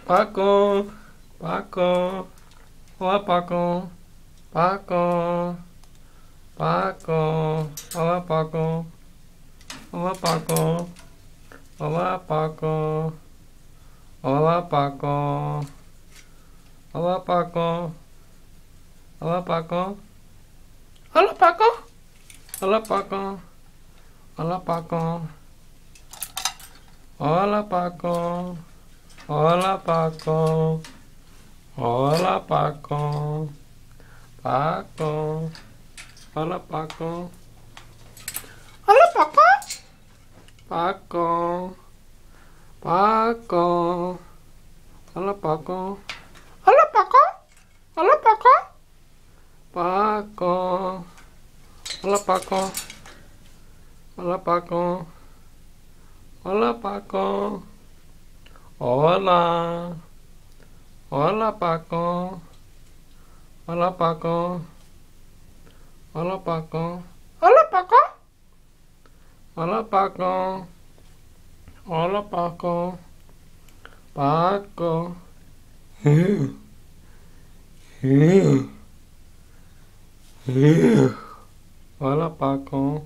Paco, Paco, olá Paco, Paco, Paco, olá Paco, olá Paco, olá Paco, olá Paco, olá Paco, olá Paco, olá Paco, olá Paco, olá Paco, olá Paco, olá Paco, olá Paco, Paco, olá Paco, olá Paco, Paco, Paco, olá Paco, olá Paco, olá Paco, Paco, olá Paco, olá Paco, olá Paco, olá, olá Paco, olá Paco, olá Paco, olá Paco, olá Paco, olá Paco, Paco, olá Paco,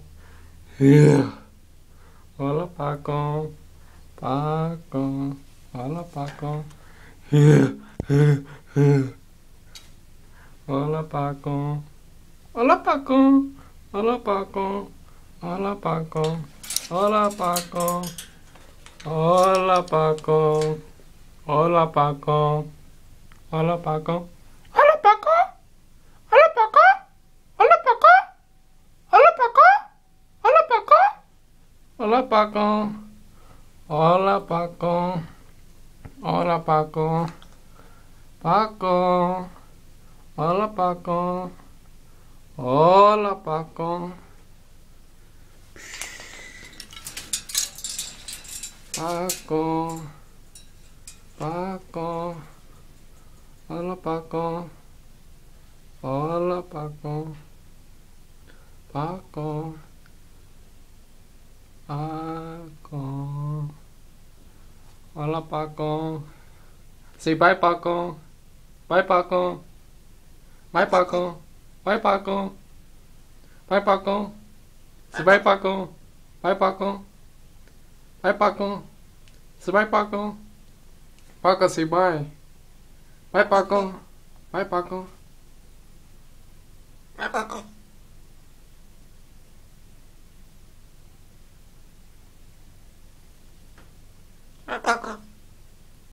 olá Paco, Paco, olá Paco, olá Paco, olá Paco, olá Paco, olá Paco, olá Paco, olá Paco, olá Paco, olá Paco, olá Paco, olá Paco, olá Paco, olá Paco, olá Paco, olá Paco, olá Paco, olá Paco, Paco, olá Paco, olá Paco, Paco, Paco, olá Paco, olá Paco, Paco, Paco, olá Paco. Say bye Paco, bye Paco, bye Paco, bye Paco, bye Paco. Say bye Paco, bye Paco, bye Paco. Say bye Paco, Paco say bye, bye Paco, bye Paco, bye Paco, bye Paco.